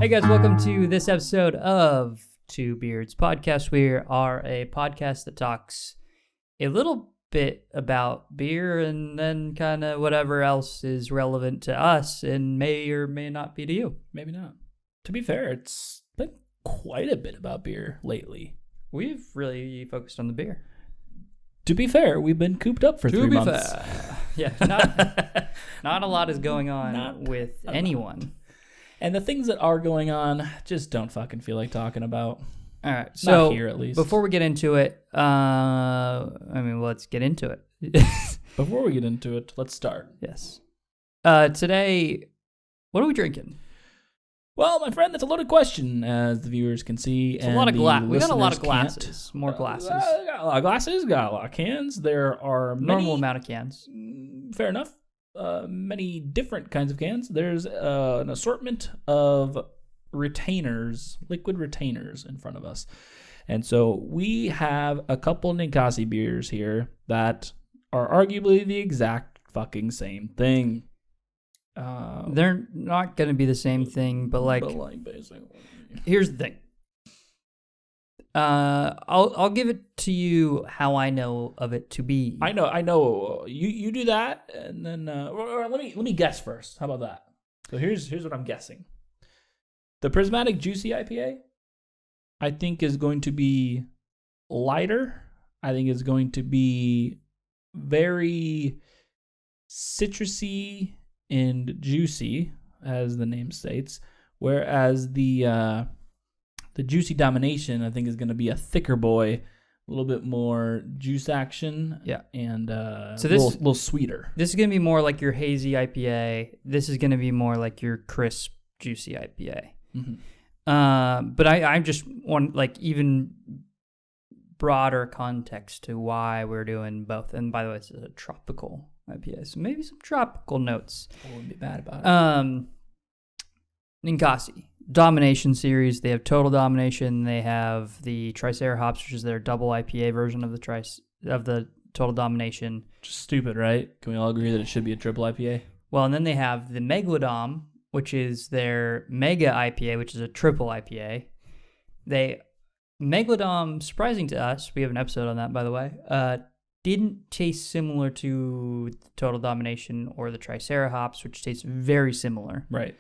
Hey guys, welcome to this episode of Two Beards Podcast. We are a podcast that talks a little bit about beer and then kind of whatever else is relevant to us and may or may not be to you. Maybe not. To be fair, it's been quite a bit about beer lately. We've really focused on the beer. To be fair, we've been cooped up for 3 months. Yeah, not a lot is going on with anyone. And the things that are going on, just don't fucking feel like talking about. All right, so not here at least. Before we get into it, let's get into it. Before we get into it, let's start. Yes. Today, what are we drinking? Well, my friend, that's a loaded question, as the viewers can see. It's a lot of glass. We got a lot of glasses. More glasses. Got a lot of glasses. Got a lot of cans. There are normal amount of cans. Fair enough. Many different kinds of cans. There's an assortment of retainers, liquid retainers in front of us. And so we have a couple Ninkasi beers here that are arguably the exact fucking same thing. They're not going to be the same thing, but basically. Here's the thing. I'll give it to you how I know of it to be. I know. You do that, and then or let me guess first. How about that? So here's what I'm guessing. The Prismatic Juicy IPA, I think, is going to be lighter. I think it's going to be very citrusy and juicy, as the name states. Whereas the Juicy Domination, I think, is going to be a thicker boy, a little bit more juice action, and so little sweeter. This is going to be more like your hazy IPA. This is going to be more like your crisp, juicy IPA. Mm-hmm. But I just want even broader context to why we're doing both. And by the way, this is a tropical IPA, so maybe some tropical notes. I wouldn't be bad about it. Ninkasi Domination series. They have Total Domination. They have the Tricera hops, which is their double IPA version of the Total Domination. Just stupid, right? Can we all agree that it should be a triple IPA? Well, and then they have the Megalodom, which is their Mega IPA, which is a triple IPA. Megalodom, surprising to us, we have an episode on that, by the way, didn't taste similar to the Total Domination or the Tricera hops, which taste very similar. Right.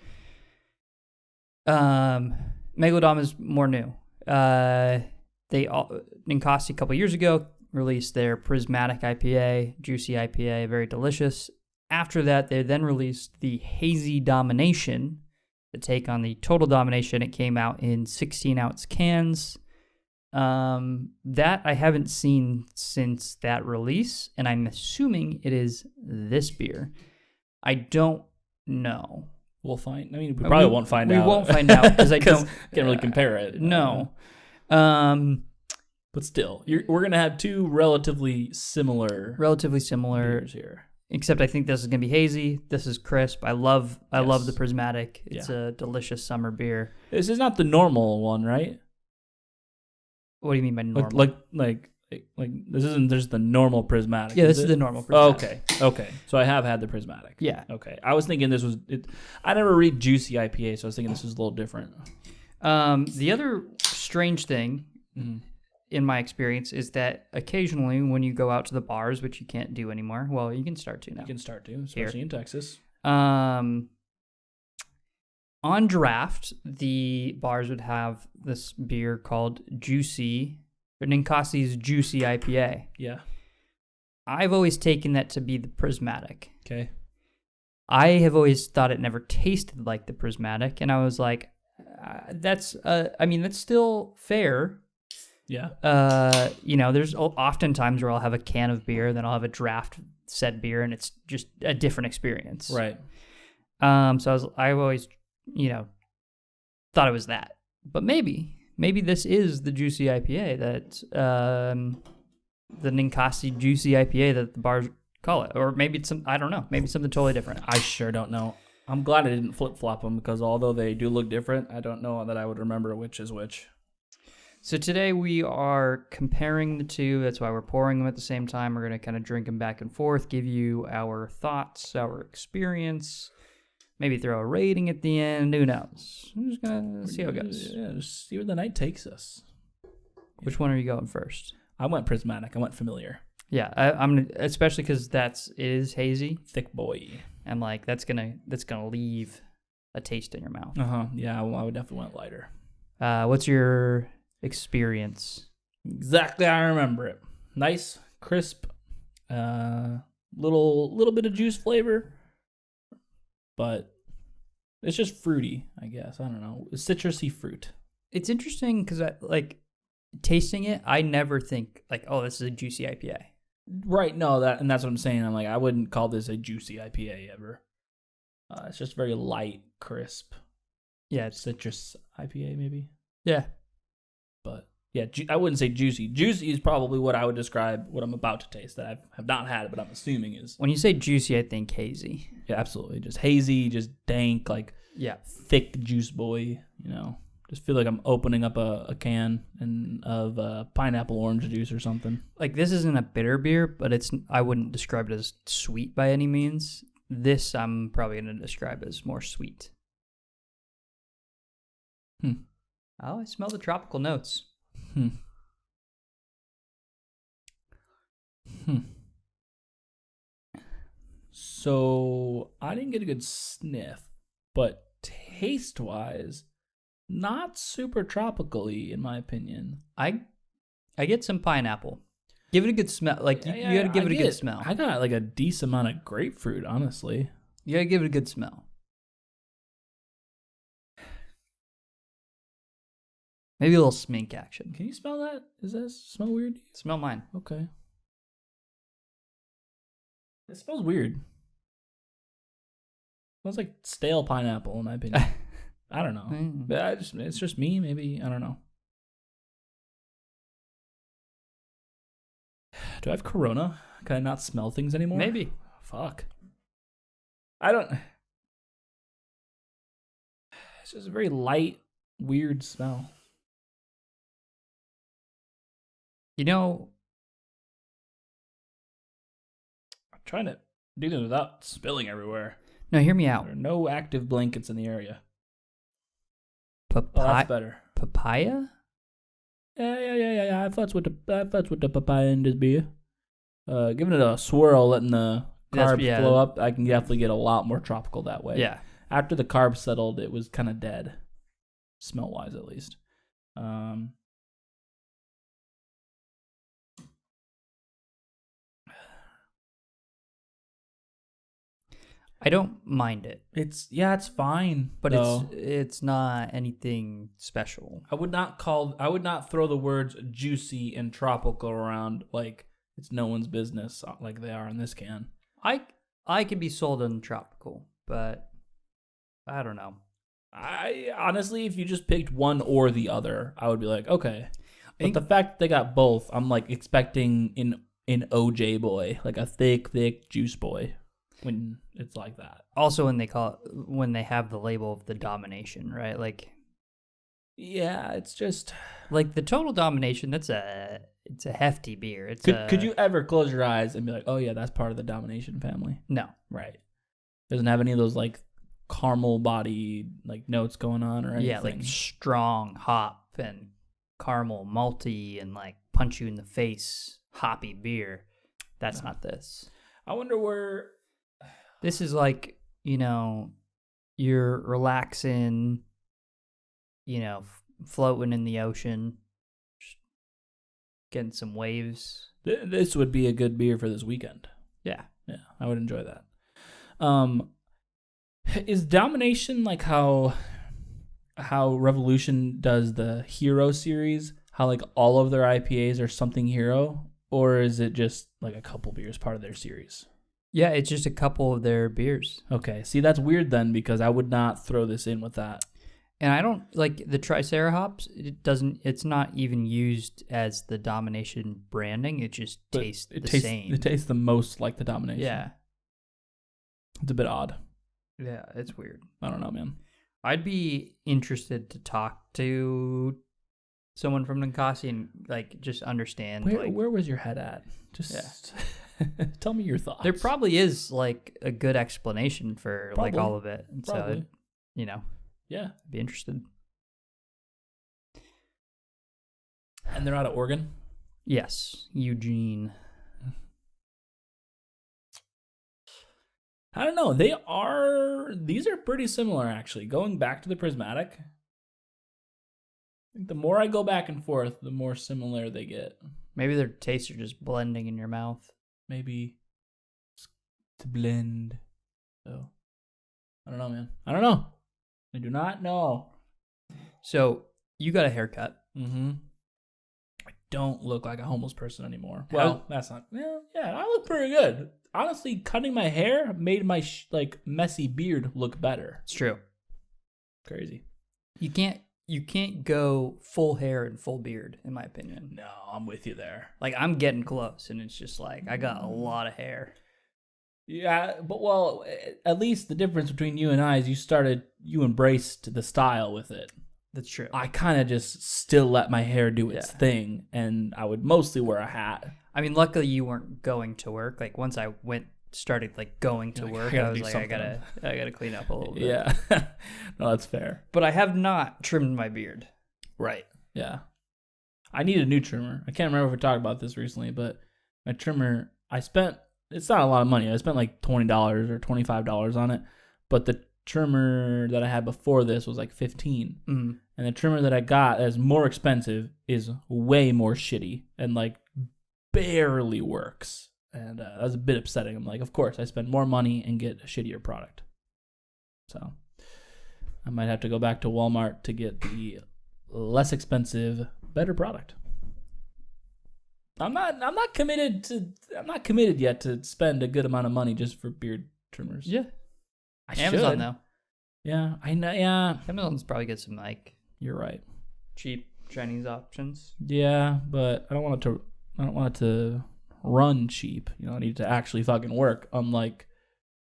Megalodom is more new. Ninkasi a couple years ago released their Prismatic IPA, Juicy IPA, very delicious. After that, they then released the Hazy Domination, the take on the Total Domination. It came out in 16-ounce cans. That I haven't seen since that release, and I'm assuming it is this beer. I don't know. We'll find. I mean, we probably won't find out. We won't find out because I can't really compare it. No. But still, we're gonna have two relatively similar beers here. Except I think this is gonna be hazy. This is crisp. I love the Prismatic. It's a delicious summer beer. This is not the normal one, right? What do you mean by normal? Like this isn't just the normal Prismatic. Yeah, this is the normal Prismatic. Okay. So I have had the Prismatic. Yeah. Okay. I was thinking this was it. I never read Juicy IPA, so I was thinking this was a little different. The other strange thing, in my experience, is that occasionally when you go out to the bars, which you can't do anymore, well, you can start to now. You can start to, especially in Texas. On draft, the bars would have this beer called Ninkasi's Juicy IPA. Yeah. I've always taken that to be the Prismatic. Okay. I have always thought it never tasted like the Prismatic, and I was like, that's still fair. Yeah. There's often times where I'll have a can of beer, then I'll have a draft said beer, and it's just a different experience. Right. So I've always, thought it was that. But maybe this is the Juicy IPA that, the Ninkasi Juicy IPA that the bars call it. Or maybe it's I don't know, maybe something totally different. I sure don't know. I'm glad I didn't flip-flop them because although they do look different, I don't know that I would remember which is which. So today we are comparing the two. That's why we're pouring them at the same time. We're going to kind of drink them back and forth, give you our thoughts, our experience. Maybe throw a rating at the end. Who knows? I'm just gonna see how it goes. Yeah, just see where the night takes us. Which one are you going first? I went prismatic. I went familiar. Yeah, I'm especially because it is hazy. Thick boy. And like that's gonna leave a taste in your mouth. Yeah, I would definitely want lighter. What's your experience? Exactly, I remember it. Nice, crisp, little bit of juice flavor, but it's just fruity, I guess. I don't know, citrusy fruit. It's interesting because tasting it, I never think like, oh, this is a juicy IPA. Right? No, that's what I'm saying. I'm like, I wouldn't call this a juicy IPA ever. It's just very light, crisp. Yeah, it's citrus IPA maybe. Yeah, but yeah, I wouldn't say juicy. Juicy is probably what I would describe what I'm about to taste that I have not had, but I'm assuming is. When you say juicy, I think hazy. Yeah, absolutely. Just hazy, just dank, like thick juice boy. Just feel like I'm opening up a can of pineapple orange juice or something. Like this isn't a bitter beer, but I wouldn't describe it as sweet by any means. This I'm probably going to describe as more sweet. Oh, I smell the tropical notes. So I didn't get a good sniff, but taste-wise, not super tropical-y in my opinion. I get some pineapple. Give it a good smell. Like you got to give it a good smell. I got like a decent amount of grapefruit, honestly. You got to give it a good smell. Maybe a little smink action. Can you smell that? Does that smell weird? Smell mine. Okay. It smells weird. It smells like stale pineapple, in my opinion. I don't know. But it's just me. Maybe. I don't know. Do I have Corona? Can I not smell things anymore? Maybe. Fuck. I don't. It's just a very light, weird smell. You know, I'm trying to do this without spilling everywhere. No, hear me out. There are no active blankets in the area. Oh, that's better. Papaya? Yeah. I thought with the papaya in this beer. Giving it a swirl, letting the carbs flow up, I can definitely get a lot more tropical that way. Yeah. After the carbs settled, it was kind of dead, smell-wise at least. I don't mind it. It's fine, but though. it's not anything special. I would not throw the words juicy and tropical around like it's no one's business like they are in this can. I could be sold on tropical, but I don't know. I honestly, if you just picked one or the other, I would be like, okay. But the fact that they got both, I'm like expecting an OJ boy, like a thick juice boy. When it's like that. Also, when they have the label of the domination, right? Like, yeah, it's just like the Total Domination. It's a hefty beer. Could you ever close your eyes and be like, oh yeah, that's part of the Domination family? No, right? Doesn't have any of those like caramel body like notes going on or anything. Yeah, like strong hop and caramel malty and like punch you in the face hoppy beer. That's not this. I wonder where. This is like, you're relaxing, floating in the ocean, getting some waves. This would be a good beer for this weekend. Yeah, I would enjoy that. Is Domination like how Revolution does the Hero series? How like all of their IPAs are something hero, or is it just like a couple beers part of their series? Yeah, it's just a couple of their beers. Okay, see, that's weird then because I would not throw this in with that. And I don't like the Tricera hops. It's not even used as the Domination branding. It just tastes the same. It tastes the most like the Domination. Yeah. It's a bit odd. Yeah, it's weird. I don't know, man. I'd be interested to talk to someone from Ninkasi and like just understand. Where was your head at? Tell me your thoughts. There probably is like a good explanation for like Probably. all of it. And Probably. so, you know, Yeah. I'd be interested. And they're out of Oregon? Yes, Eugene. I don't know. These are pretty similar, actually. Going back to the prismatic, I think the more I go back and forth, the more similar they get. Maybe their tastes are just blending in your mouth. Maybe to blend. So, I don't know, man. I don't know. I do not know. So you got a haircut. Mm-hmm. I don't look like a homeless person anymore. Well, that's not. Yeah, I look pretty good. Honestly, cutting my hair made my messy beard look better. It's true. Crazy. You can't go full hair and full beard, in my opinion. No, I'm with you there. Like, I'm getting close, and it's just like I got a lot of hair. Yeah, but at least the difference between you and I is you embraced the style with it. That's true. I kind of just still let my hair do its thing, and I would mostly wear a hat. I mean, luckily you weren't going to work. Like, once I started like going to work, I was like, I gotta clean up a little bit. Yeah, no, that's fair. But I have not trimmed my beard. Right. Yeah. I need a new trimmer. I can't remember if we talked about this recently, but my trimmer, it's not a lot of money. I spent like $20 or $25 on it, but the trimmer that I had before this was like $15. Mm. And the trimmer that I got that is more expensive is way more shitty and like barely works. And that was a bit upsetting. I'm like, of course, I spend more money and get a shittier product. So I might have to go back to Walmart to get the less expensive, better product. I'm not committed yet to spend a good amount of money just for beard trimmers. Yeah. I Amazon should. though. Yeah, I know. Yeah, Amazon's probably get some like you're right. cheap Chinese options. Yeah, but I don't want it to run cheap. You know, I need it to actually fucking work. Unlike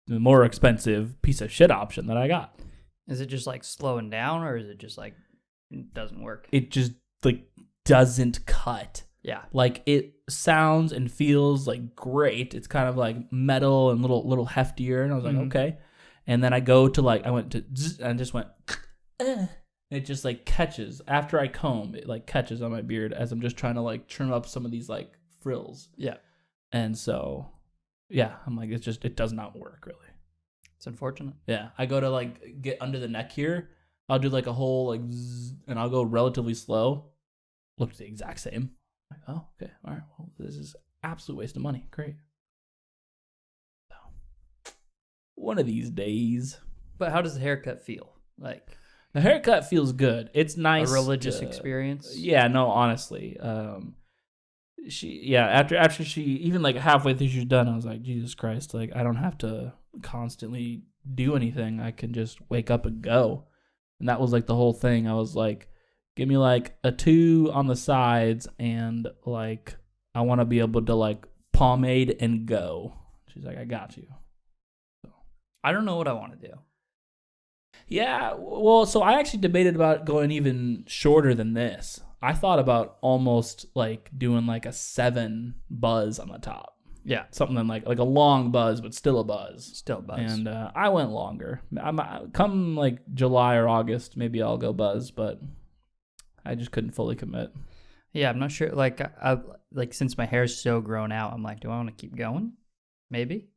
the more expensive piece of shit option that I got. Is it just like slowing down, or is it just like it doesn't work? It just like doesn't cut. Yeah. Like it sounds and feels like great. It's kind of like metal and little heftier, and I was like, okay. And then I went to zzz, and just went, and it just like catches after I comb. It like catches on my beard as I'm just trying to like trim up some of these like frills. Yeah. And so, yeah, I'm like, it does not work really. It's unfortunate. Yeah, I go to like get under the neck here. I'll do like a whole like zzz, and I'll go relatively slow. Looks the exact same. Like, oh, okay, all right. Well, this is absolute waste of money. Great. So, one of these days. But how does the haircut feel? Like The haircut feels good. It's nice. A religious experience? Yeah, no, honestly. After she even like halfway through she's done, I was like, Jesus Christ, like I don't have to constantly do anything. I can just wake up and go. And that was like the whole thing. I was like, give me like a 2 on the sides and like I want to be able to like pomade and go. She's like, I got you. So I don't know what I want to do. Yeah, well, so I actually debated about going even shorter than this. I thought about almost like doing like a 7 buzz on the top. Yeah. Something like a long buzz, but still a buzz. Still a buzz. And I went longer. Come like July or August, maybe I'll go buzz, but I just couldn't fully commit. Yeah, I'm not sure. Like, I since my hair's so grown out, I'm like, do I want to keep going? Maybe.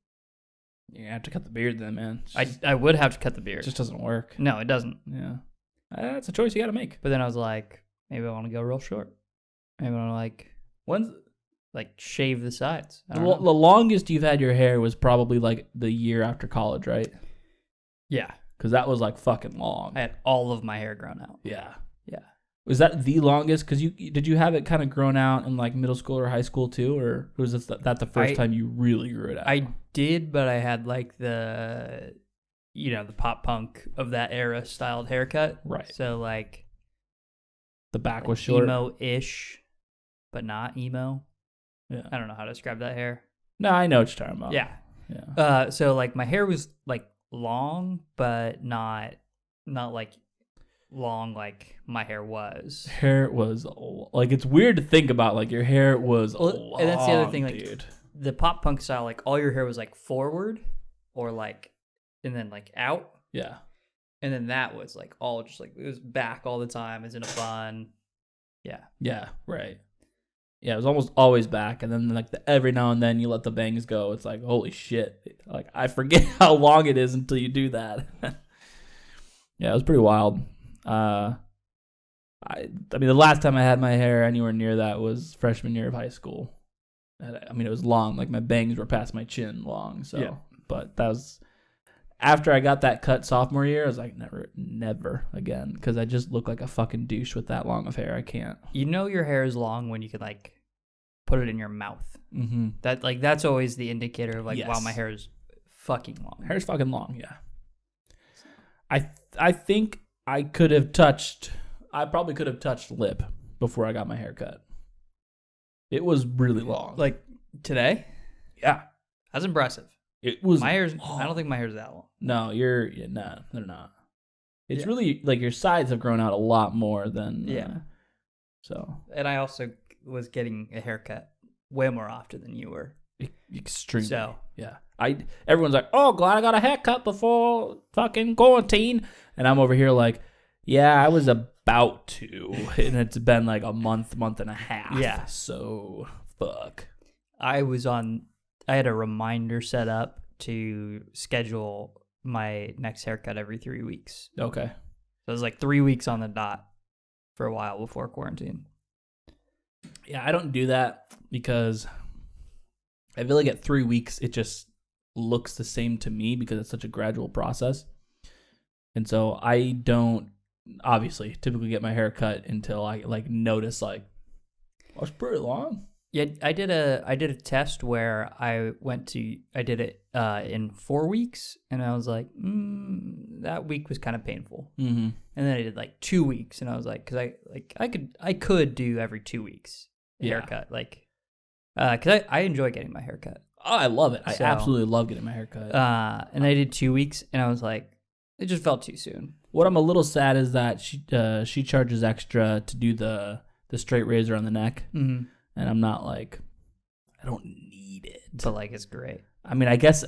You have to cut the beard then, man. I would have to cut the beard. It just doesn't work. No, it doesn't. Yeah. That's a choice you got to make. But then I was like, maybe I want to go real short. Maybe I want to shave the sides. The longest you've had your hair was probably like the year after college, right? Yeah. Because that was like fucking long. I had all of my hair grown out. Yeah. Yeah. Was that the longest? Because did you have it kind of grown out in like middle school or high school too, or was that the first time you really grew it out? I did, but I had like the pop punk of that era styled haircut. Right. So like the back was short, emo-ish, but not emo. Yeah. I don't know how to describe that hair. No, I know what you're talking about. Yeah. Yeah. So like my hair was like long, but not like long like my hair was. Hair was like, it's weird to think about, like your hair was long, and that's the other thing, like dude. the pop punk style, like all your hair was like forward or like, and then like out. Yeah. And then that was like all just like, it was back all the time. It's in a bun. Yeah. Yeah, right. Yeah, it was almost always back. And then like every now and then you let the bangs go. It's like, holy shit. Like I forget how long it is until you do that. Yeah, it was pretty wild. I mean, the last time I had my hair anywhere near that was freshman year of high school. I mean, it was long. Like my bangs were past my chin long. So, yeah. But that was after I got that cut sophomore year. I was like, never again, because I just look like a fucking douche with that long of hair. I can't. You know your hair is long when you can like put it in your mouth. Mm-hmm. That's always the indicator of like, yes. Wow, my hair is fucking long. Hair's fucking long. Yeah. I think I probably could have touched lip before I got my hair cut. It was really long. Like today? Yeah. That's impressive. It was my hair's long. I don't think my hair's that long. No, they're not. It's really like your sides have grown out a lot more than so. And I also was getting a haircut way more often than you were. Extremely. So yeah. Everyone's like, oh, glad I got a haircut before fucking quarantine. And I'm over here like, yeah, I was about to. And it's been like a month and a half. Yeah. So, fuck. I had a reminder set up to schedule my next haircut every 3 weeks. Okay. So it was like 3 weeks on the dot for a while before quarantine. Yeah, I don't do that because I feel like at 3 weeks, it just looks the same to me because it's such a gradual process. And so I don't obviously typically get my hair cut until I like notice like, oh, it's pretty long. Yeah, I did a test where I did it in 4 weeks, and I was like, that week was kind of painful. Mm-hmm. And then I did like 2 weeks, and I was like, because I could do every 2 weeks haircut, like, because I enjoy getting my haircut. Oh, I love it. I absolutely love getting my haircut. And I did 2 weeks, and I was like, it just felt too soon. What I'm a little sad is that she charges extra to do the straight razor on the neck. Mm-hmm. And I'm not like, I don't need it. But like, it's great. I mean, I guess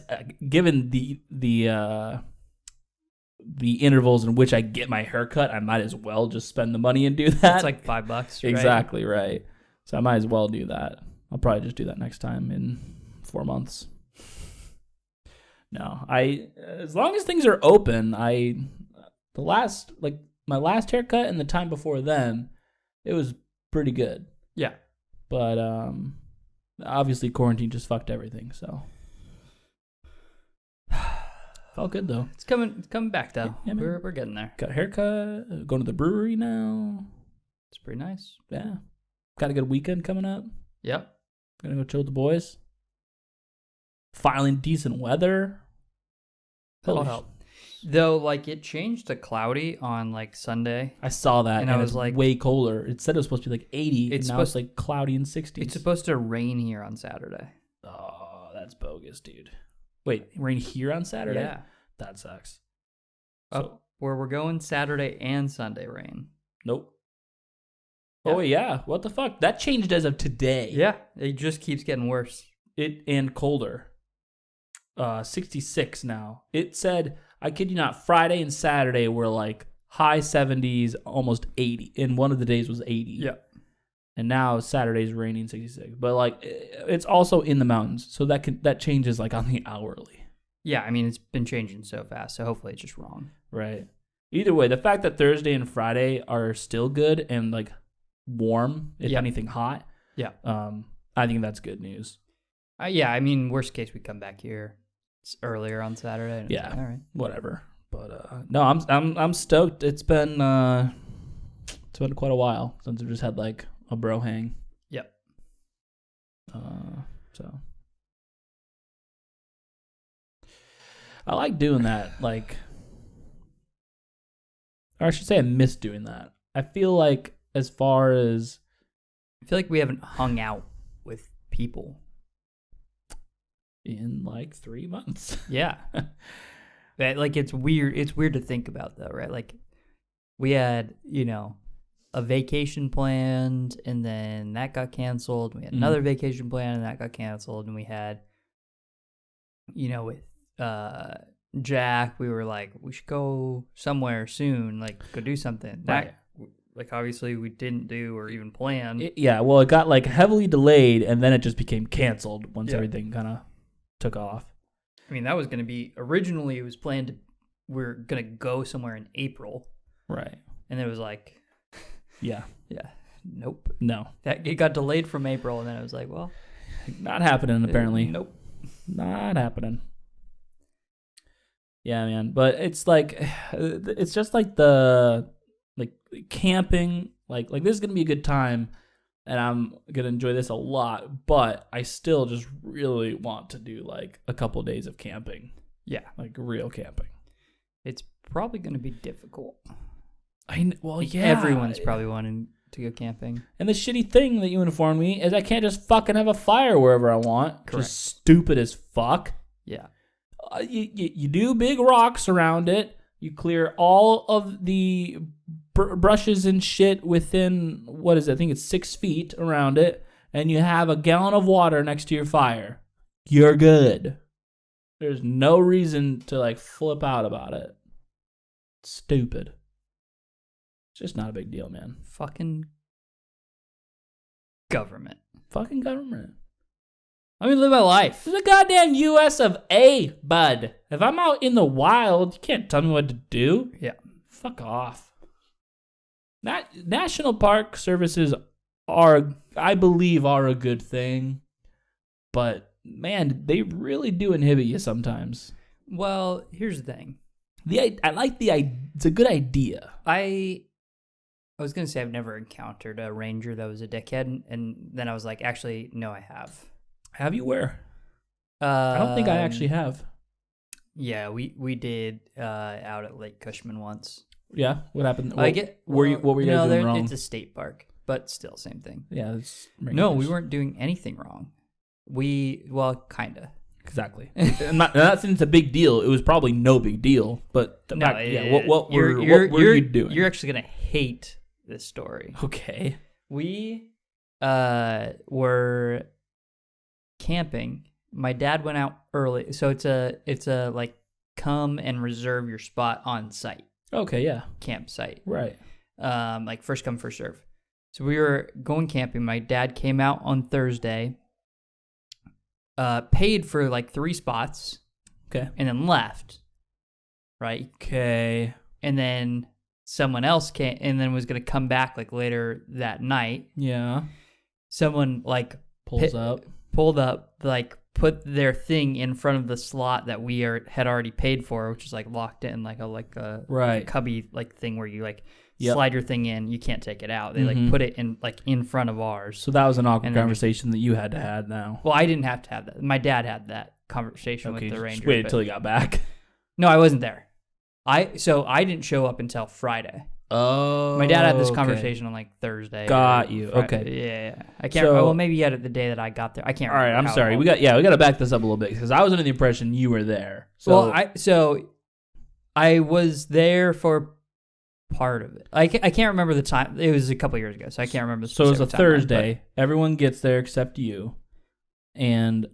given the intervals in which I get my haircut, I might as well just spend the money and do that. It's like $5, right? Exactly right. So I might as well do that. I'll probably just do that next time in 4 months. No, as long as things are open, my last haircut and the time before then, it was pretty good. Yeah. But obviously quarantine just fucked everything, so felt good though. It's coming back though. Yeah, we're getting there. Got a haircut, going to the brewery now. It's pretty nice. Yeah. Got a good weekend coming up. Yep. Gonna go chill with the boys. Finally decent weather. That'll help. Though, like, it changed to cloudy on, like, Sunday. I saw that, and I was it's like, way colder. It said it was supposed to be, like, 80, and now it's, like, cloudy and 60s. It's supposed to rain here on Saturday. Oh, that's bogus, dude. Wait, rain here on Saturday? Yeah. That sucks. Up where we're going, Saturday and Sunday rain. Nope. Yeah. Oh, yeah. What the fuck? That changed as of today. Yeah. It just keeps getting worse. And colder. 66 now. It said, I kid you not, Friday and Saturday were like high 70s, almost 80. And one of the days was 80. Yeah. And now Saturday's raining 66. But like it's also in the mountains. So that changes like on the hourly. Yeah, I mean it's been changing so fast, so hopefully it's just wrong. Right. Either way, the fact that Thursday and Friday are still good and like warm, if anything hot. Yeah. I think that's good news. Yeah, I mean worst case we come back here. It's earlier on Saturday. And yeah, like, all right, whatever. But no, I'm stoked. It's been quite a while since we've just had like a bro hang. Yep. So I like doing that. Like, or I should say, I miss doing that. I feel like I feel like we haven't hung out with people in like 3 months. Yeah. Like it's weird to think about though, right? Like we had, a vacation planned, and then that got canceled. We had another vacation planned, and that got canceled. And we had, with Jack, we were like, we should go somewhere soon, like go do something. Right. Like obviously we didn't do or even plan. It got like heavily delayed, and then it just became canceled once everything kind of took off. I mean, that was going to be, originally it was planned to, we're going to go somewhere in April. Right. And it was like, nope. No. It got delayed from April, and then it was like, well. Not happening, apparently. Nope. Not happening. Yeah, man. But it's like, it's just like camping, like this is going to be a good time, and I'm going to enjoy this a lot, but I still just really want to do like a couple days of camping. Yeah. Like real camping. It's probably going to be difficult. Yeah. Everyone's probably wanting to go camping. And the shitty thing that you informed me is I can't just fucking have a fire wherever I want. Correct. Just stupid as fuck. Yeah. You do big rocks around it. You clear all of the brushes and shit within, what is it? I think it's 6 feet around it. And you have a gallon of water next to your fire. You're good. There's no reason to like flip out about it. Stupid. It's just not a big deal, man. Fucking government. Fucking government. I mean, live my life. This is the goddamn U.S. of A, bud. If I'm out in the wild, you can't tell me what to do. Yeah. Fuck off. National park services I believe, are a good thing. But, man, they really do inhibit you sometimes. Well, here's the thing. I like it's a good idea. I was going to say I've never encountered a ranger that was a dickhead, and then I was like, actually, no, I have. Have you where? I don't think I actually have. Yeah, we did out at Lake Cushman once. Yeah, what happened? What were you guys doing wrong? It's a state park, but still, same thing. Yeah. No, we weren't doing anything wrong. Kind of. Exactly. I'm not saying it's a big deal. It was probably no big deal, but what were you doing? You're actually gonna hate this story. Okay. We were camping. My dad went out early, so it's a like come and reserve your spot on site. Okay, yeah. Campsite. Right. Like first come first serve. So we were going camping. My dad came out on Thursday. Paid for like 3 spots. Okay. And then left. Right? Okay. And then someone else came and then was going to come back like later that night. Yeah. Someone like pulled up, like put their thing in front of the slot that we had already paid for, which is like locked in like a cubby like thing where you like slide your thing in, you can't take it out. They like put it in front of ours. So that was an awkward conversation that you had to have now. Well, I didn't have to have that. My dad had that conversation with the ranger. Just waited until he got back. No, I wasn't there. I didn't show up until Friday. Oh. My dad had this conversation on like Thursday. Got you. Friday. Okay. Yeah. I can't remember. Well, maybe he had it the day that I got there. I can't remember. All right, I'm sorry. We got to back this up a little bit because I was under the impression you were there. So, I was there for part of it. I can't remember the time. It was a couple years ago, so I can't remember the specific time. So it was a Thursday. Everyone gets there except you. And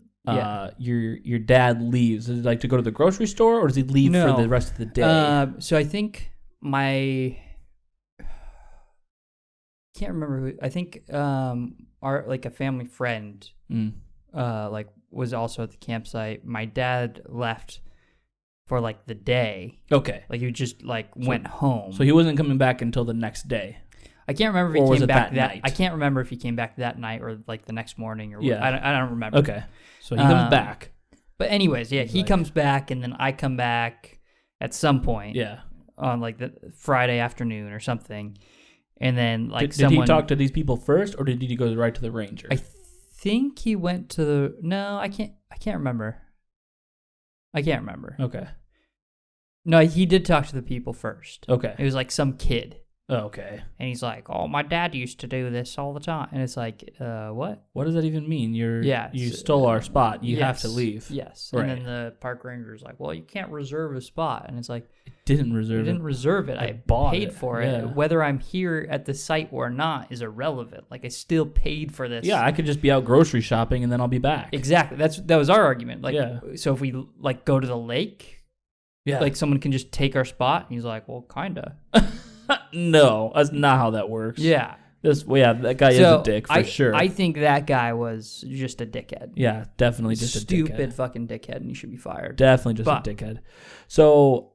your dad leaves. Is it like to go to the grocery store, or does he leave for the rest of the day? So I think can't remember who. I think our like a family friend like was also at the campsite. My dad left for like the day. Okay. Like he just went home. So he wasn't coming back until the next day. I can't remember if he came back that night. I can't remember if he came back that night or like the next morning or I don't remember. Okay. So he comes back. But anyways, he comes back and then I come back at some point. Yeah. On like the Friday afternoon or something. And then like did he talk to these people first, or did he go right to the ranger? I think he went to the. No, I can't remember. I can't remember. Okay. No, he did talk to the people first. Okay. It was like some kid. Okay. And he's like, "Oh, my dad used to do this all the time." And it's like, what? What does that even mean? Yeah, You stole our spot. You have to leave. Yes. Right. And then the park ranger's like, "Well, you can't reserve a spot." And it's like, Didn't I reserve didn't it. reserve it. I bought paid it. for Yeah. it. Whether I'm here at the site or not is irrelevant. Like, I still paid for this. Yeah, I could just be out grocery shopping and then I'll be back. Exactly. That was our argument. Like, Yeah. so if we like go to the lake, Yeah. like someone can just take our spot. And he's like, "Well, kinda." No, that's not how that works. Yeah. That guy is a dick for sure. I think that guy was just a dickhead. Yeah, definitely just a dickhead. Stupid fucking dickhead, and he should be fired. Definitely just a dickhead. So,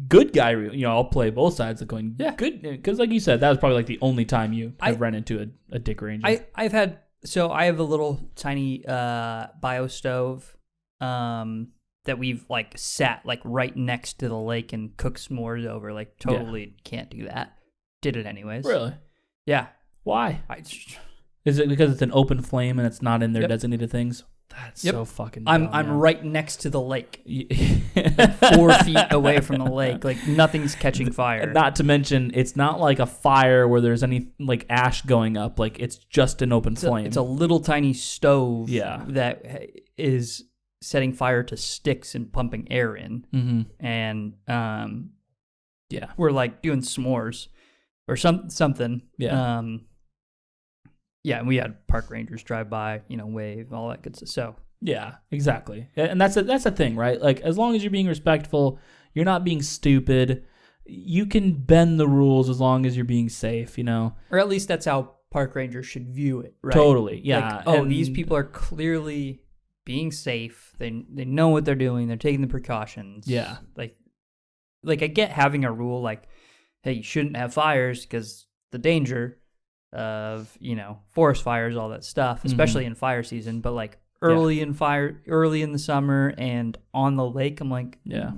good guy, I'll play both sides of going, good, because like you said, that was probably like the only time you have run into a dick ranger. I have a little tiny bio stove that we've like sat like right next to the lake and cooked s'mores over. Like, totally can't do that. Did it anyways. Really? Yeah. Why? Is it because it's an open flame and it's not in their designated things? That's so fucking dumb. I'm right next to the lake. 4 feet away from the lake. Like, nothing's catching fire. And not to mention, it's not like a fire where there's any like ash going up. Like, it's just an open flame. It's a little tiny stove that is setting fire to sticks and pumping air in. Mm-hmm. And we're like doing s'mores or something. Yeah. And we had park rangers drive by, wave, all that good stuff. So yeah, exactly. And that's the thing, right? Like, as long as you're being respectful, you're not being stupid. You can bend the rules as long as you're being safe, Or at least that's how park rangers should view it, right? Totally, yeah. Like, these people are clearly being safe. They know what they're doing. They're taking the precautions. Yeah. Like I get having a rule like, hey, you shouldn't have fires because the danger of, forest fires, all that stuff, especially in fire season, but like early in the summer and on the lake, I'm like, yeah.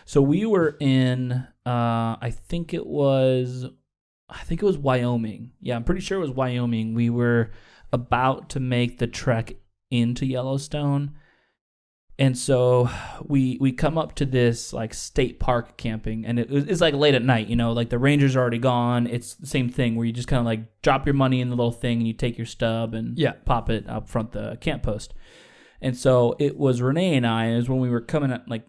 So we were in, I think it was Wyoming. Yeah, I'm pretty sure it was Wyoming. We were about to make the trek into Yellowstone. And so we come up to this like state park camping, and it's like late at night, like the rangers are already gone. It's the same thing where you just kind of like drop your money in the little thing and you take your stub and pop it up front the camp post. And so it was Renee and I, it was when we were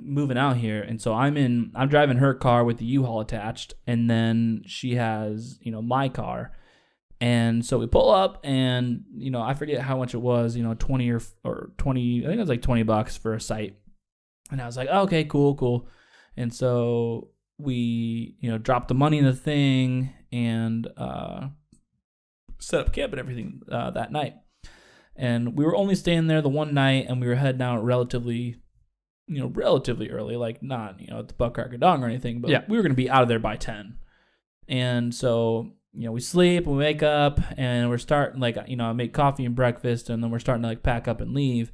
moving out here. And so I'm driving her car with the U-Haul attached, and then she has, my car. And so we pull up, and, I forget how much it was, 20 or 20, I think it was like $20 for a site. And I was like, oh, okay, cool. And so we, dropped the money in the thing and set up camp and everything that night. And we were only staying there the one night, and we were heading out relatively early, like not, at the buck crack of dawn or anything, but we were going to be out of there by 10. And so, we sleep, we wake up, and we're starting, I make coffee and breakfast, and then we're starting to, pack up and leave.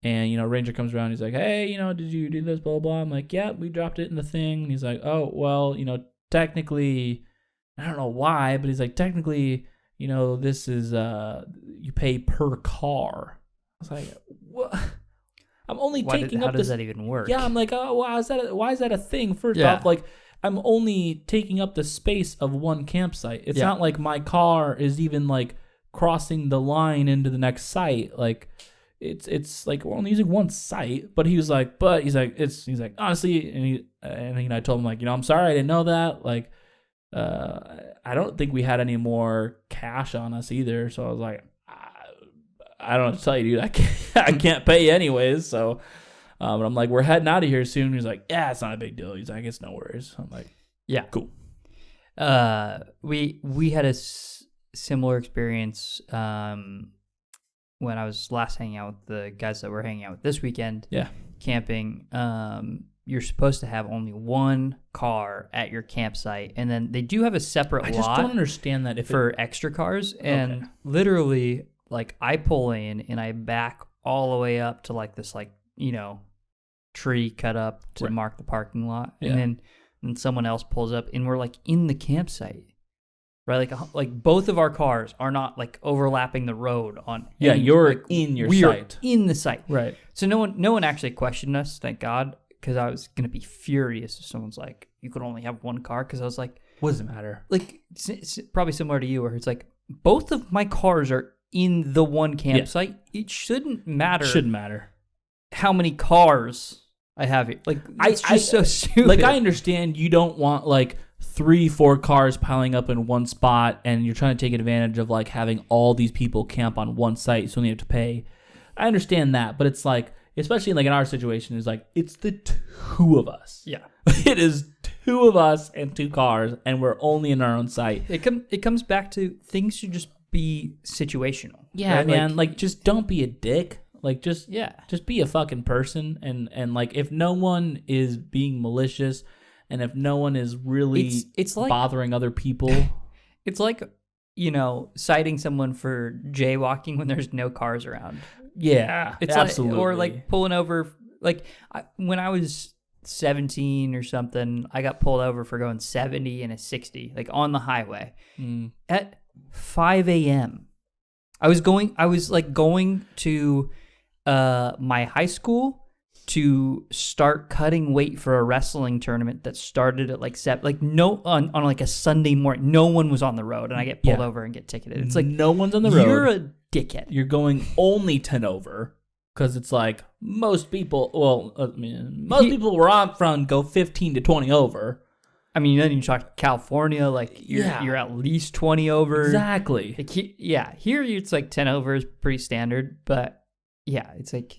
And, Ranger comes around, he's like, hey, did you do this, blah, blah. I'm like, yeah, we dropped it in the thing. And he's like, oh, well, technically, I don't know why, but he's like, technically, this is, you pay per car. I was like, what? I'm only taking up this. How does that even work? Yeah, I'm like, oh, why is that a thing? First off, I'm only taking up the space of one campsite. It's not like my car is even crossing the line into the next site. Like, it's like we're only using one site. But he's like, honestly, and I told him I'm sorry, I didn't know that. I don't think we had any more cash on us either. So I was like, I don't know what to tell you, dude. I can't pay you anyways. So. But I'm like, we're heading out of here soon. He's like, yeah, it's not a big deal. He's like, it's no worries. I'm like, yeah, cool. We had a similar experience when I was last hanging out with the guys that we're hanging out with this weekend. Yeah, camping. You're supposed to have only one car at your campsite, and then they do have a separate lot. I just don't understand that for extra cars. And literally, I pull in and I back all the way up to this tree cut up to mark the parking lot, and then someone else pulls up, and we're in the campsite, right? Both of our cars are not overlapping the road on. You're in your site. We are in the site, right? So no one actually questioned us, thank God, because I was gonna be furious if someone's like, you could only have one car, because I was like, What does it matter? Like, it's probably similar to you, where it's like, both of my cars are in the one campsite. Yeah. It shouldn't matter. How many cars I have here. Like, it's just so stupid. Like, I understand you don't want, like, 3-4 cars piling up in one spot, and you're trying to take advantage of, like, having all these people camp on one site, so you have to pay. I understand that, but it's like, especially like in our situation, it's like, it's the 2 of us. Yeah. It is 2 of us and 2 cars, and we're only in our own site. It comes back to things should just be situational. Yeah, right? Man. Like, just don't be a dick. Like, just be a fucking person. And like, if no one is being malicious, and if no one is really it's like, bothering other people. It's like, citing someone for jaywalking when there's no cars around. Yeah, it's absolutely. Like, or like pulling over. Like, when I was 17 or something, I got pulled over for going 70 and a 60, like on the highway at 5 a.m. I was going to my high school to start cutting weight for a wrestling tournament that started at like 7, like on like a Sunday morning. No one was on the road, and I get pulled over and get ticketed. It's like, no one's on the road. You're a dickhead. You're going only 10 over, because it's like most people. Well, most people where I'm from go 15 to 20 over. I mean, then you talk California, like you're at least 20 over. Exactly. Like, here it's like 10 over is pretty standard, but yeah, it's like.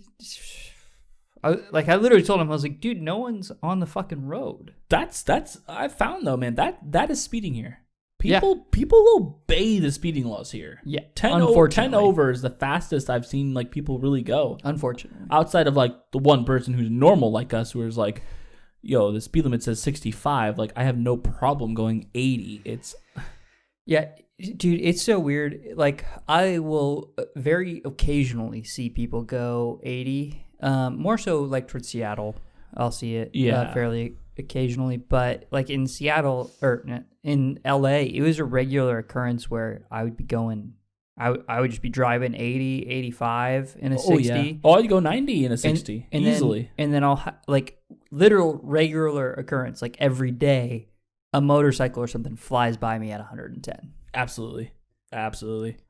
I literally told him, I was like, dude, no one's on the fucking road. That's I found though, man, that is speeding here. People obey the speeding laws here. Yeah, 10 over is the fastest I've seen like people really go. Unfortunately, outside of like the one person who's normal like us, who is like, yo, the speed limit says 65. Like, I have no problem going 80. Yeah, dude, it's so weird. Like, I will very occasionally see people go 80. More so like towards Seattle, I'll see it fairly occasionally. But like in Seattle or in LA, it was a regular occurrence where I would be going. I would just be driving 80, 85 in a 60. Yeah. Oh, I'd go 90 in a 60 and easily. Then I'll like literal regular occurrence, like every day, a motorcycle or something flies by me at 110. Absolutely.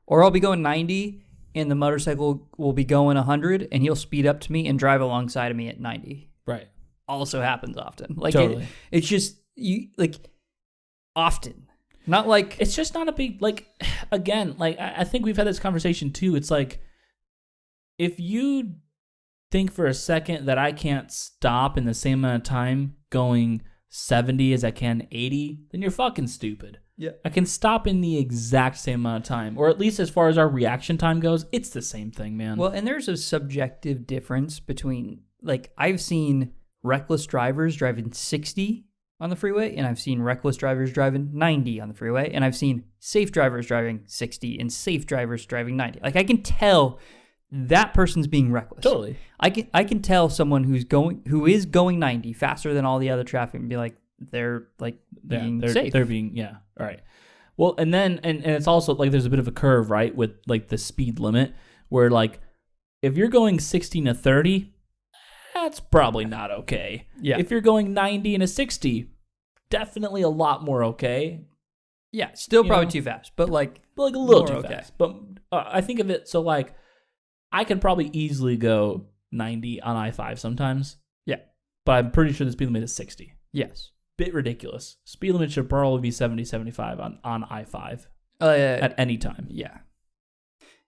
Or I'll be going 90. And the motorcycle will be going 100, and he'll speed up to me and drive alongside of me at 90. Right. Also happens often. Like, totally. It's just often. Not like it's just not a big, like, again, like, I think we've had this conversation too. It's like, if you think for a second that I can't stop in the same amount of time going 70 as I can 80, then you're fucking stupid. Yeah. I can stop in the exact same amount of time, or at least as far as our reaction time goes, it's the same thing, man. Well, and there's a subjective difference between, like, I've seen reckless drivers driving 60 on the freeway, and I've seen reckless drivers driving 90 on the freeway, and I've seen safe drivers driving 60 and safe drivers driving 90. Like, I can tell that person's being reckless. Totally. I can tell someone who is going 90 faster than all the other traffic and be like, they're like being safe. They're being, all right. Well, and then, and it's also like there's a bit of a curve, right, with like the speed limit where like if you're going 60 to 30, that's probably not okay. Yeah. If you're going 90 and a 60, definitely a lot more okay. Yeah, still probably too fast, but like a little too fast. But I think of it, so like I could probably easily go 90 on I-5 sometimes. Yeah. But I'm pretty sure the speed limit is 60. Yes. Bit ridiculous. Speed limit should probably be 70, 75 on I-5 at any time. Yeah.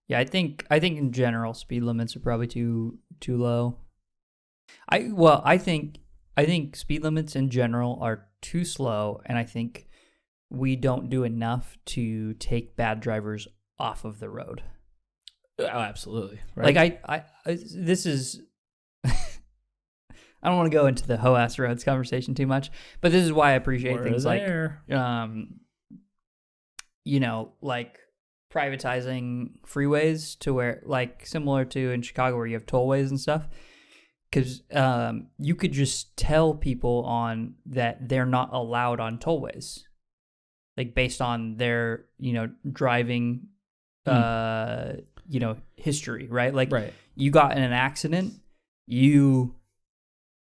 Yeah, I think in general speed limits are probably too low. I think speed limits in general are too slow, and I think we don't do enough to take bad drivers off of the road. Oh, absolutely. Right? Like this is I don't want to go into the ho-ass roads conversation too much, but this is why I appreciate things like, like privatizing freeways to where, like, similar to in Chicago where you have tollways and stuff, because you could just tell people on that they're not allowed on tollways, like based on their, driving, history, right? Like, right. You got in an accident, you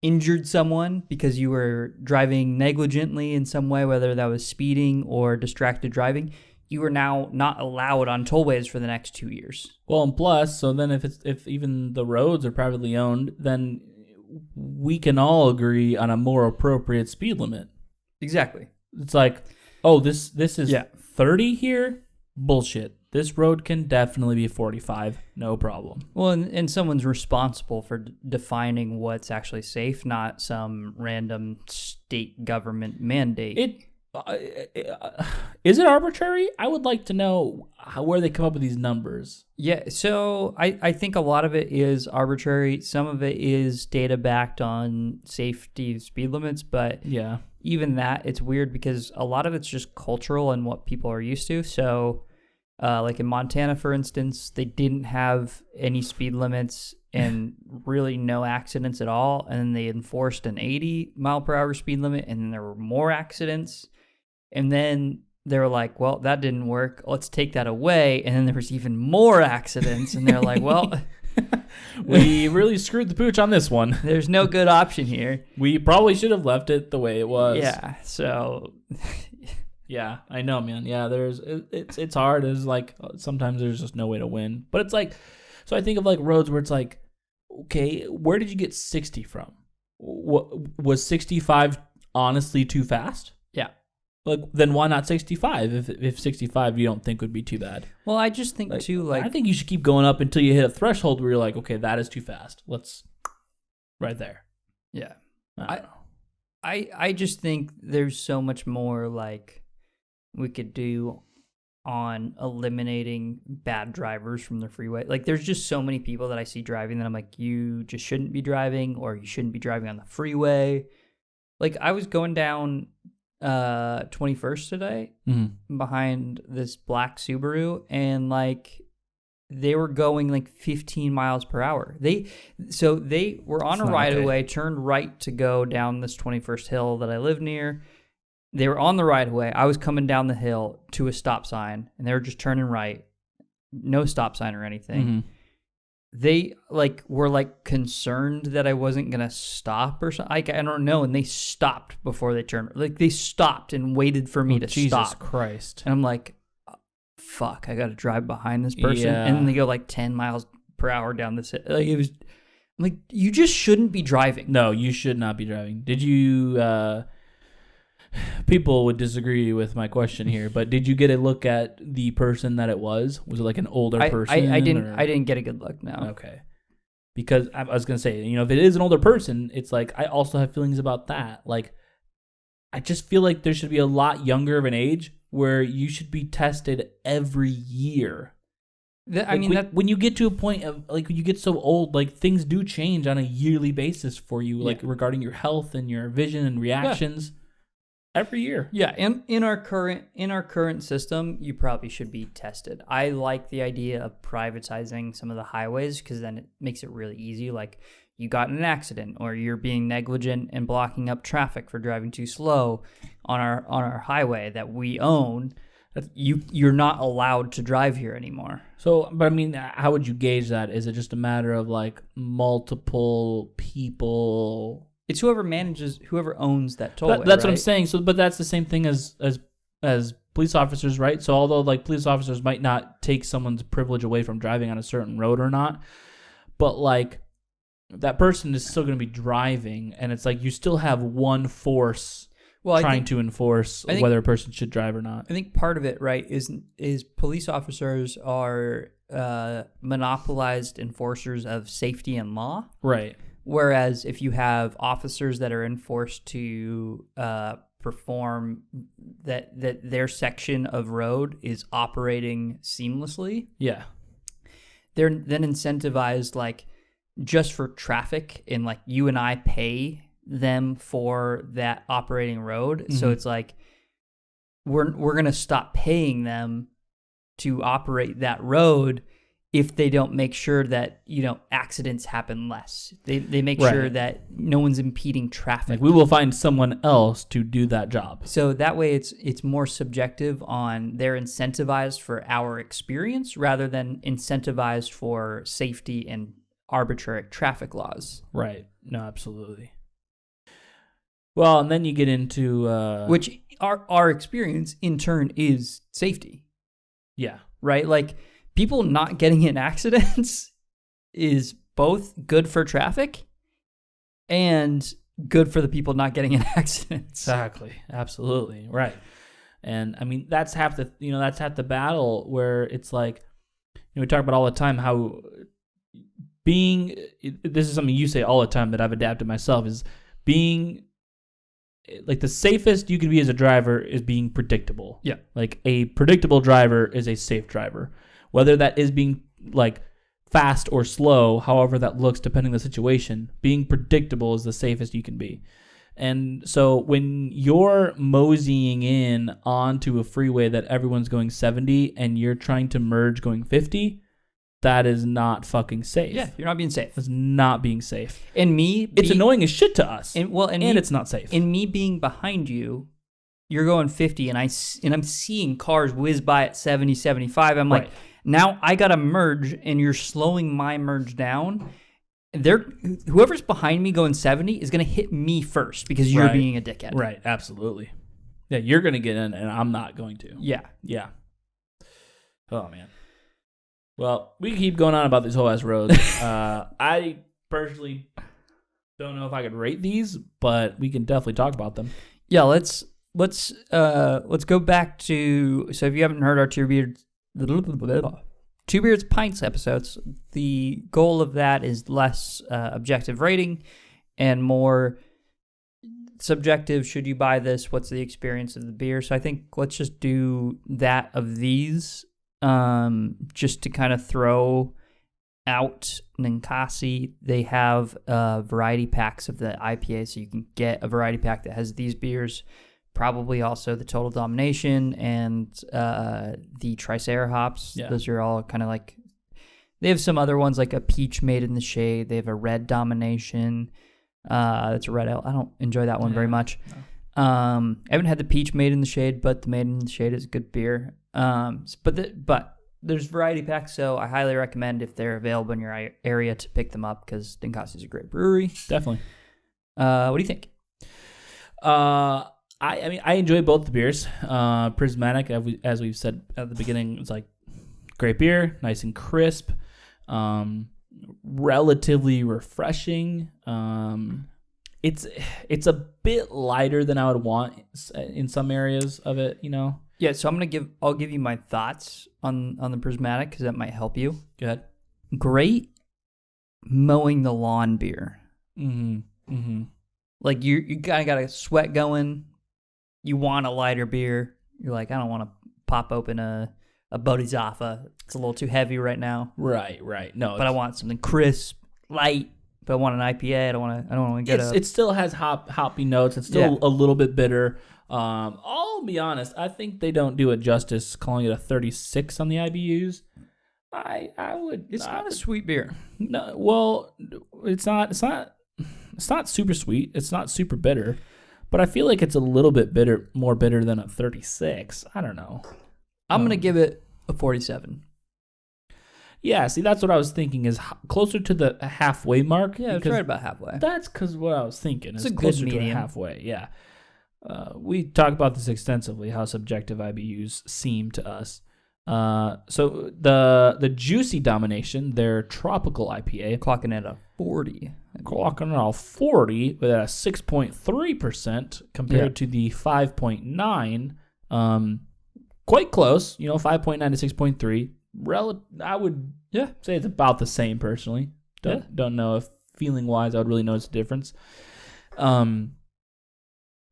injured someone because you were driving negligently in some way, whether that was speeding or distracted driving, you are now not allowed on tollways for the next 2 years. Well, and plus, so then if even the roads are privately owned, then we can all agree on a more appropriate speed limit. Exactly. It's like, oh, this is 30 here? Bullshit. This road can definitely be 45, no problem. Well, and someone's responsible for defining what's actually safe, not some random state government mandate. Is it arbitrary? I would like to know where they come up with these numbers. Yeah, so I think a lot of it is arbitrary. Some of it is data backed on safety speed limits, but yeah, even that, it's weird because a lot of it's just cultural and what people are used to. So like in Montana, for instance, they didn't have any speed limits and really no accidents at all. And then they enforced an 80 mile per hour speed limit, and then there were more accidents. And then they were like, well, that didn't work. Let's take that away. And then there was even more accidents. And they're like, well, we really screwed the pooch on this one. There's no good option here. We probably should have left it the way it was. Yeah. So yeah, I know, man. Yeah, it's hard. It's like sometimes there's just no way to win. But it's like, so I think of like roads where it's like, okay, where did you get 60 from? Was 65 honestly too fast? Yeah. Like, then why not 65? If 65 you don't think would be too bad. Well, I just think too, like, I think you should keep going up until you hit a threshold where you're like, okay, that is too fast. Let's right there. Yeah. I don't know. I just think there's so much more like we could do on eliminating bad drivers from the freeway. Like, there's just so many people that I see driving that I'm like, you just shouldn't be driving, or you shouldn't be driving on the freeway. Like, I was going down 21st today behind this black Subaru, and like they were going like 15 miles per hour. They were on a right of way, turned right to go down this 21st hill that I live near. They were on the right of way. I was coming down the hill to a stop sign, and they were just turning right. No stop sign or anything. They like were like concerned that I wasn't gonna stop or something. I don't know, and they stopped before they turned. Like, they stopped and waited for me to Jesus stop. Jesus Christ! And I'm like, fuck, I got to drive behind this person. Yeah. And then they go like 10 miles per hour down this. Like, it was, I'm like, you just shouldn't be driving. No, you should not be driving. Did you? People would disagree with my question here, but did you get a look at the person that it was? Was it like an older person? I didn't get a good look. No. Okay. Because I was gonna say, if it is an older person, it's like I also have feelings about that. Like, I just feel like there should be a lot younger of an age where you should be tested every year. When you get to a point of like when you get so old, like things do change on a yearly basis for you, like regarding your health and your vision and reactions. Yeah. Every year. Yeah, in our current system, you probably should be tested. I like the idea of privatizing some of the highways because then it makes it really easy. Like, you got in an accident or you're being negligent and blocking up traffic for driving too slow on our highway that we own. You're not allowed to drive here anymore. So, but I mean, how would you gauge that? Is it just a matter of like multiple people? It's whoever owns that tollway. That's right? What I'm saying. So, but that's the same thing as police officers, right? So, although like police officers might not take someone's privilege away from driving on a certain road or not, but like that person is still going to be driving, and it's like you still have one force trying to enforce whether a person should drive or not. I think part of it, right, is police officers are monopolized enforcers of safety and law, right? Whereas if you have officers that are enforced to perform that their section of road is operating seamlessly, they're then incentivized like just for traffic, and like you and I pay them for that operating road. So it's like we're gonna stop paying them to operate that road if they don't make sure that, accidents happen less. They make sure that no one's impeding traffic. Like, we will find someone else to do that job. So that way it's more subjective on they're incentivized for our experience rather than incentivized for safety and arbitrary traffic laws. Right. No, absolutely. Well, and then you get into which our experience in turn is safety, yeah, right? Like people not getting in accidents is both good for traffic and good for the people not getting in accidents. exactly, absolutely right. And I mean that's half the battle where it's like we talk about all the time how this is something you say all the time that I've adapted myself is being like the safest you can be as a driver is being predictable. Yeah. Like a predictable driver is a safe driver. Whether that is being like fast or slow, however that looks depending on the situation, being predictable is the safest you can be. And so when you're moseying in onto a freeway that everyone's going 70 and you're trying to merge going 50, that is not fucking safe. Yeah, you're not being safe. It's not being safe. And it's annoying as shit to us. And it's not safe. And me being behind you, you're going 50 and I'm seeing cars whiz by at 70, 75. I'm like, now I got to merge and you're slowing my merge down. Whoever's behind me going 70 is going to hit me first because you're being a dickhead. Right, absolutely. Yeah, you're going to get in and I'm not going to. Yeah. Yeah. Oh, man. Well, we can keep going on about these whole ass roads. I personally don't know if I could rate these, but we can definitely talk about them. Yeah, let's go back to, so if you haven't heard our Two Beards Pints episodes, the goal of that is less objective rating and more subjective. Should you buy this? What's the experience of the beer? So I think let's just do that of these, just to kind of throw out Ninkasi. They have variety packs of the IPA, so you can get a variety pack that has these beers. Probably also the Total Domination and the Tricera hops. Yeah. Those are all kind of like, they have some other ones like a Peach Made in the Shade. They have a Red Domination. That's a red ale. I don't enjoy that one very much. No. I haven't had the Peach Made in the Shade, but the Made in the Shade is a good beer. But there's variety packs, so I highly recommend if they're available in your area to pick them up because Ninkasi is a great brewery. Definitely. What do you think? I mean, I enjoy both the beers. Prismatic, as we've said at the beginning, it's like great beer, nice and crisp, relatively refreshing. It's a bit lighter than I would want in some areas of it, you know. Yeah, so I'll give you my thoughts on the Prismatic because that might help you. Go ahead. Great mowing the lawn beer. Mm-hmm. Mm-hmm. Like you kind of got a sweat going. You want a lighter beer. You're like, I don't want to pop open a Bodhisattva. It's a little too heavy right now. Right. No, but I want something crisp, light. But I want an IPA. I don't want to get It still has hoppy notes. It's still a little bit bitter. I'll be honest. I think they don't do it justice calling it a 36 on the IBUs. I would. It's not a sweet beer. No. Well, it's not. It's not super sweet. It's not super bitter. But I feel like it's a little bit more bitter than a 36. I don't know. I'm going to give it a 47. Yeah, see, that's what I was thinking is closer to the halfway mark. Yeah, it's right about halfway. That's because what I was thinking. It's a closer good medium. To halfway, yeah. We talk about this extensively, how subjective IBUs seem to us. So the Juicy Domination, their tropical IPA. Clocking at a 40. Clocking at a 40 with a 6.3% compared to the 5.9. Quite close, 5.9 to 6.3. I would say it's about the same personally. Don't know if feeling wise I would really notice a difference.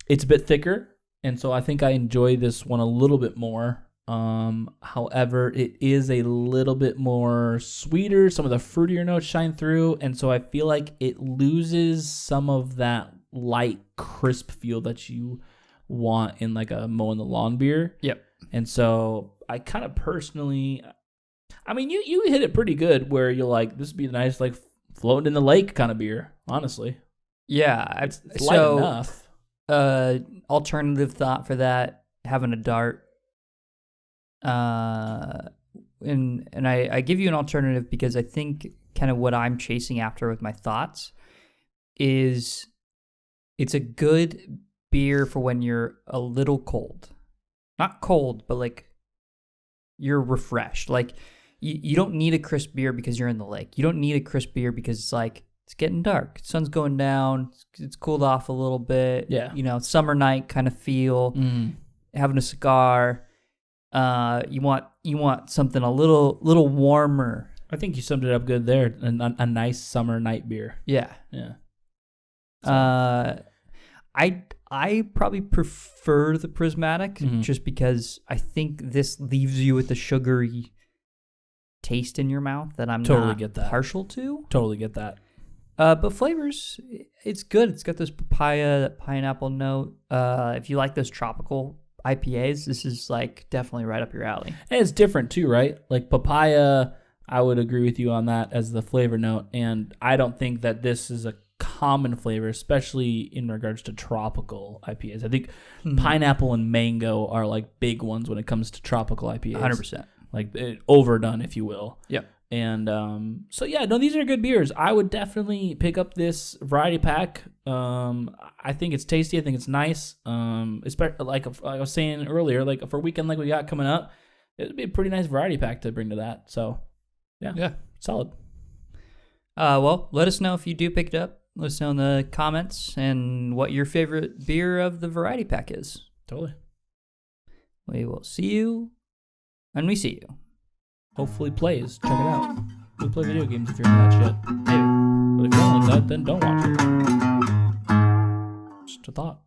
It's a bit thicker, and so I think I enjoy this one a little bit more. However, it is a little bit more sweeter. Some of the fruitier notes shine through, and so I feel like it loses some of that light, crisp feel that you want in like a mowing the lawn beer. Yep. And so I kind of personally, I mean, you hit it pretty good where you're like, this would be a nice like floating in the lake kind of beer, honestly. Yeah. It's light enough. Alternative thought for that, having a dart. And I give you an alternative because I think kind of what I'm chasing after with my thoughts is It's a good beer for when you're a little cold. Not cold, but like you're refreshed. Like you don't need a crisp beer because you're in the lake. You don't need a crisp beer because it's like it's getting dark. Sun's going down. It's cooled off a little bit. Yeah. Summer night kind of feel. Having a cigar. You want something a little warmer. I think you summed it up good there. A nice summer night beer. Yeah. Yeah. So. I probably prefer the prismatic just because I think this leaves you with a sugary taste in your mouth that I'm totally not get that. partial to. Totally get that. But flavors, it's good. It's got this papaya, that pineapple note. If you like those tropical IPAs, this is like definitely right up your alley. And it's different too, right? Like papaya, I would agree with you on that as the flavor note. And I don't think that this is a common flavor, especially in regards to tropical IPAs. I think pineapple and mango are like big ones when it comes to tropical IPAs. 100%. Like overdone, if you will. Yep. And so yeah, no, these are good beers. I would definitely pick up this variety pack. I think it's tasty. I think it's nice. Especially like I was saying earlier, like for a weekend like we got coming up, it would be a pretty nice variety pack to bring to that. So yeah, solid. Well, let us know if you do pick it up. Let us know in the comments and what your favorite beer of the variety pack is. Totally. We will see you when we see you. Hopefully plays. Check it out. We play video games if you're into that shit. Maybe. But if you don't like that, then don't watch it. Just a thought.